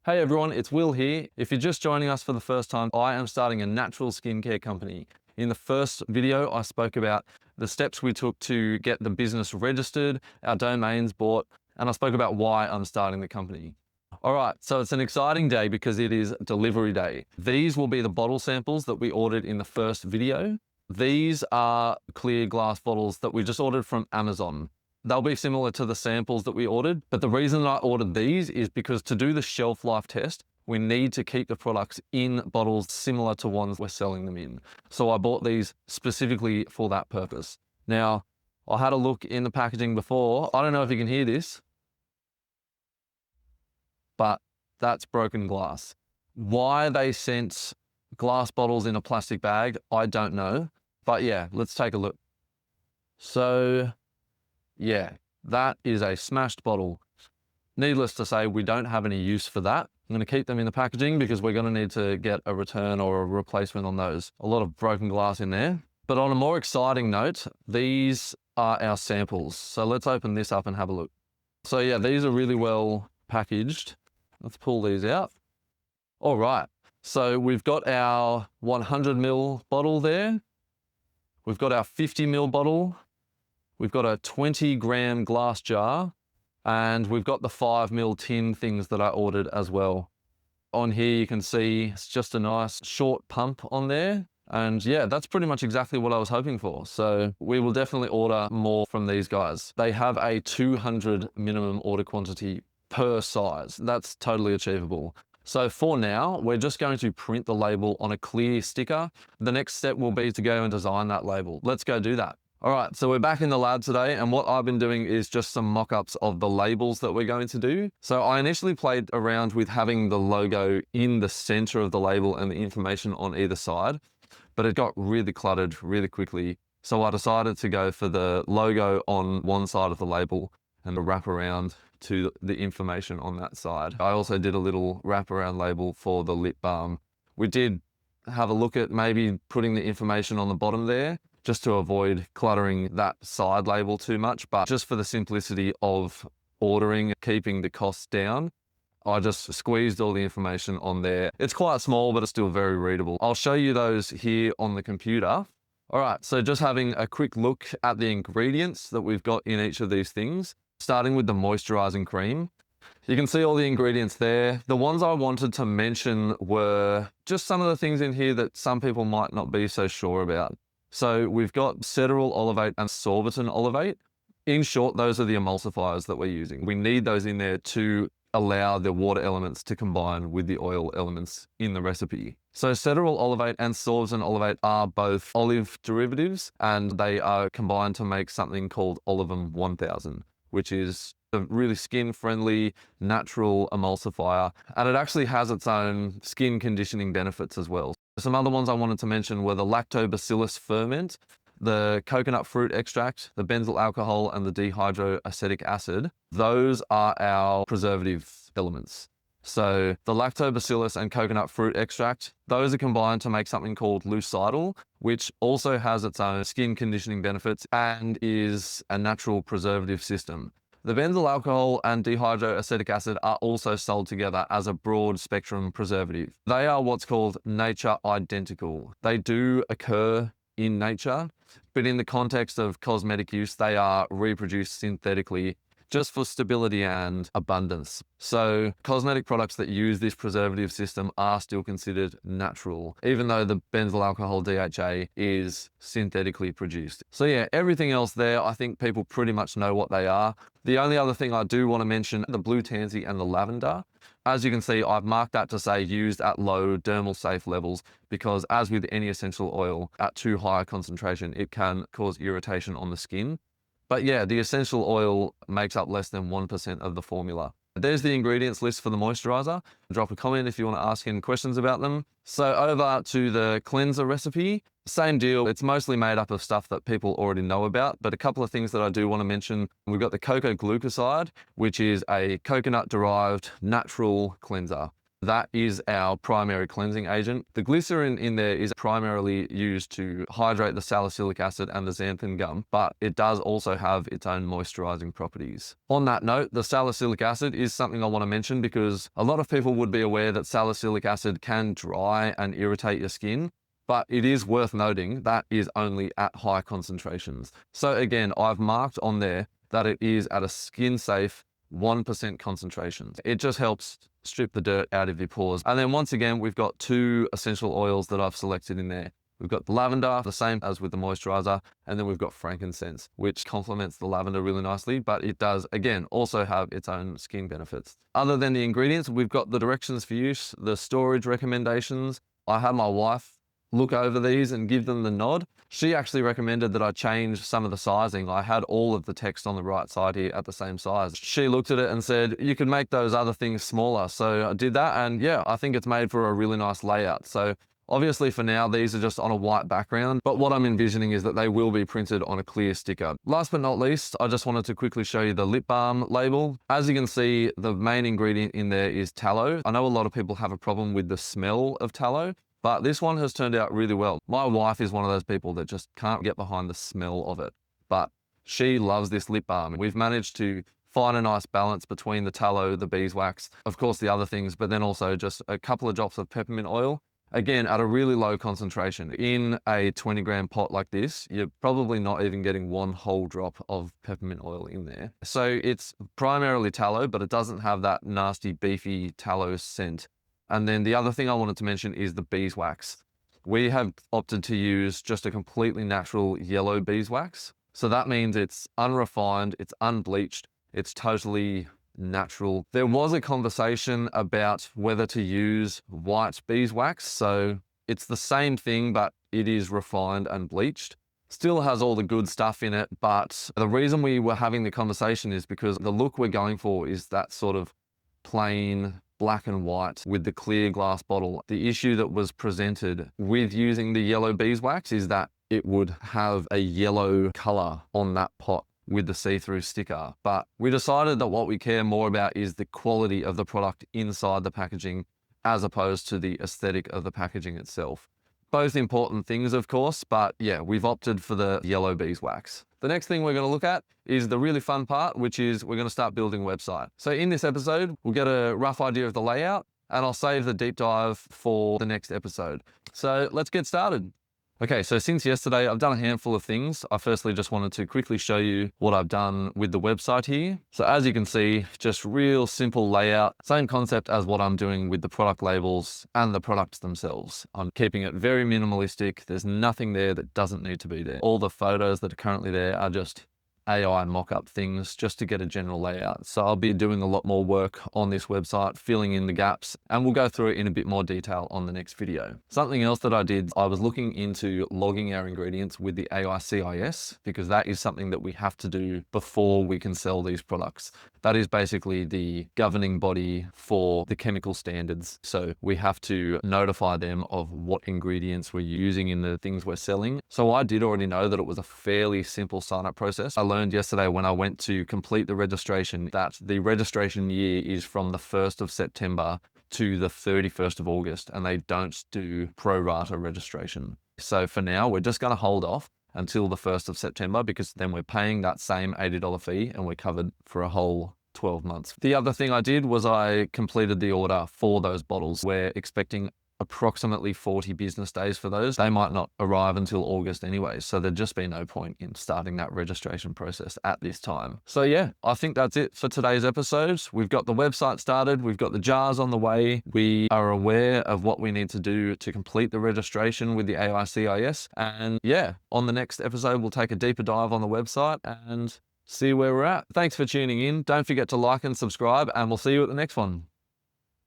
Hey everyone, it's Will here. If you're just joining us for the first time, I am starting a natural skincare company. In the first video, I spoke about the steps we took to get the business registered, our domains bought, and I spoke about why I'm starting the company. All right, so it's an exciting day because it is delivery day. These will be the bottle samples that we ordered in the first video. These are clear glass bottles that we just ordered from Amazon. They'll be similar to the samples that we ordered, but the reason I ordered these is because to do the shelf life test, we need to keep the products in bottles similar to ones we're selling them in. So I bought these specifically for that purpose. Now, I had a look in the packaging before. I don't know if you can hear this, but that's broken glass. Why they sent glass bottles in a plastic bag, I don't know. But yeah, let's take a look. So yeah, that is a smashed bottle. Needless to say, we don't have any use for that. I'm going to keep them in the packaging because we're going to need to get a return or a replacement on those. A lot of broken glass in there. But on a more exciting note, these are our samples. So let's open this up and have a look. So yeah, these are really well packaged. Let's pull these out. All right, so we've got our 100 ml bottle there. We've got our 50 ml bottle. We've got a 20-gram glass jar, and we've got the 5 ml tin things that I ordered as well. On here you can see it's just a nice short pump on there. And yeah, that's pretty much exactly what I was hoping for. So we will definitely order more from these guys. They have a 200 minimum order quantity per size. That's totally achievable. So for now, we're just going to print the label on a clear sticker. The next step will be to go and design that label. Let's go do that. All right, so we're back in the lab today, and what I've been doing is just some mock-ups of the labels that we're going to do. So I initially played around with having the logo in the center of the label and the information on either side, but it got really cluttered really quickly. So I decided to go for the logo on one side of the label and the wraparound to the information on that side. I also did a little wraparound label for the lip balm. We did have a look at maybe putting the information on the bottom there, just to avoid cluttering that side label too much, but just for the simplicity of ordering, keeping the costs down, I just squeezed all the information on there. It's quite small, but it's still very readable. I'll show you those here on the computer. All right, so just having a quick look at the ingredients that we've got in each of these things, starting with the moisturizing cream. You can see all the ingredients there. The ones I wanted to mention were just some of the things in here that some people might not be so sure about. So we've got cetearyl olivate and sorbitan olivate. In short, those are the emulsifiers that we're using. We need those in there to allow the water elements to combine with the oil elements in the recipe. So cetearyl olivate and sorbitan olivate are both olive derivatives, and they are combined to make something called Olivum 1000, which is a really skin-friendly, natural emulsifier, and it actually has its own skin conditioning benefits as well. Some other ones I wanted to mention were the lactobacillus ferment, the coconut fruit extract, the benzyl alcohol, and the dehydroacetic acid. Those are our preservative elements. So the lactobacillus and coconut fruit extract, those are combined to make something called lucidal, which also has its own skin conditioning benefits and is a natural preservative system. The benzyl alcohol and dehydroacetic acid are also sold together as a broad spectrum preservative. They are what's called nature identical. They do occur in nature, but in the context of cosmetic use, they are reproduced synthetically just for stability and abundance. So cosmetic products that use this preservative system are still considered natural, even though the benzyl alcohol DHA is synthetically produced. So yeah, everything else there, I think people pretty much know what they are. The only other thing I do want to mention, the blue tansy and the lavender. As you can see, I've marked that to say used at low dermal safe levels, because as with any essential oil, at too high a concentration, it can cause irritation on the skin. But yeah, the essential oil makes up less than 1% of the formula. There's the ingredients list for the moisturizer. Drop a comment if you want to ask any questions about them. So over to the cleanser recipe, same deal. It's mostly made up of stuff that people already know about, but a couple of things that I do want to mention. We've got the cocoa glucoside, which is a coconut derived natural cleanser. That is our primary cleansing agent. The glycerin in there is primarily used to hydrate the salicylic acid and the xanthan gum, but it does also have its own moisturizing properties. On that note, the salicylic acid is something I want to mention because a lot of people would be aware that salicylic acid can dry and irritate your skin, but it is worth noting that is only at high concentrations. So again, I've marked on there that it is at a skin safe 1% concentration. It just helps strip the dirt out of your pores. And then once again, we've got 2 essential oils that I've selected in there. We've got the lavender, the same as with the moisturizer, and then we've got frankincense, which complements the lavender really nicely, but it does, again, also have its own skin benefits. Other than the ingredients, we've got the directions for use, the storage recommendations. I had my wife look over these and give them the nod. She actually recommended that I change some of the sizing. I had all of the text on the right side here at the same size. She looked at it and said, you could make those other things smaller. So I did that, and yeah, I think it's made for a really nice layout. So obviously for now, these are just on a white background, but what I'm envisioning is that they will be printed on a clear sticker. Last but not least, I just wanted to quickly show you the lip balm label. As you can see, the main ingredient in there is tallow. I know a lot of people have a problem with the smell of tallow, but this one has turned out really well. My wife is one of those people that just can't get behind the smell of it, but she loves this lip balm. We've managed to find a nice balance between the tallow, the beeswax, of course the other things, but then also just a couple of drops of peppermint oil. Again, at a really low concentration. In a 20-gram pot like this, you're probably not even getting 1 whole drop of peppermint oil in there. So it's primarily tallow, but it doesn't have that nasty, beefy tallow scent. And then the other thing I wanted to mention is the beeswax. We have opted to use just a completely natural yellow beeswax. So that means it's unrefined, it's unbleached, it's totally natural. There was a conversation about whether to use white beeswax. So it's the same thing, but it is refined and bleached. Still has all the good stuff in it. But the reason we were having the conversation is because the look we're going for is that sort of plain black and white with the clear glass bottle. The issue that was presented with using the yellow beeswax is that it would have a yellow color on that pot with the see-through sticker. But we decided that what we care more about is the quality of the product inside the packaging as opposed to the aesthetic of the packaging itself. Both important things, of course, but yeah, we've opted for the yellow beeswax. The next thing we're going to look at is the really fun part, which is we're going to start building a website. So in this episode, we'll get a rough idea of the layout, and I'll save the deep dive for the next episode. So let's get started. Okay, so since yesterday, I've done a handful of things. I firstly just wanted to quickly show you what I've done with the website here. So as you can see, just real simple layout, same concept as what I'm doing with the product labels and the products themselves. I'm keeping it very minimalistic. There's nothing there that doesn't need to be there. All the photos that are currently there are just AI mock-up things just to get a general layout. So I'll be doing a lot more work on this website, filling in the gaps, and we'll go through it in a bit more detail on the next video. Something else that I did, I was looking into logging our ingredients with the AICIS, because that is something that we have to do before we can sell these products. That is basically the governing body for the chemical standards. So we have to notify them of what ingredients we're using in the things we're selling. So I did already know that it was a fairly simple sign-up process. I learned yesterday when I went to complete the registration that the registration year is from the 1st of September to the 31st of August, and they don't do pro rata registration. So for now, we're just going to hold off until the 1st of September, because then we're paying that same $80 fee and we're covered for a whole 12 months. The other thing I did was I completed the order for those bottles. We're expecting approximately 40 business days for those. They might not arrive until August anyway, so there'd just be no point in starting that registration process at this time. So yeah, I think that's it for today's episode. We've got the website started, we've got the jars on the way, we are aware of what we need to do to complete the registration with the AICIS, and yeah, on the next episode we'll take a deeper dive on the website and see where we're at. Thanks for tuning in. Don't forget to like and subscribe, and we'll see you at the next one.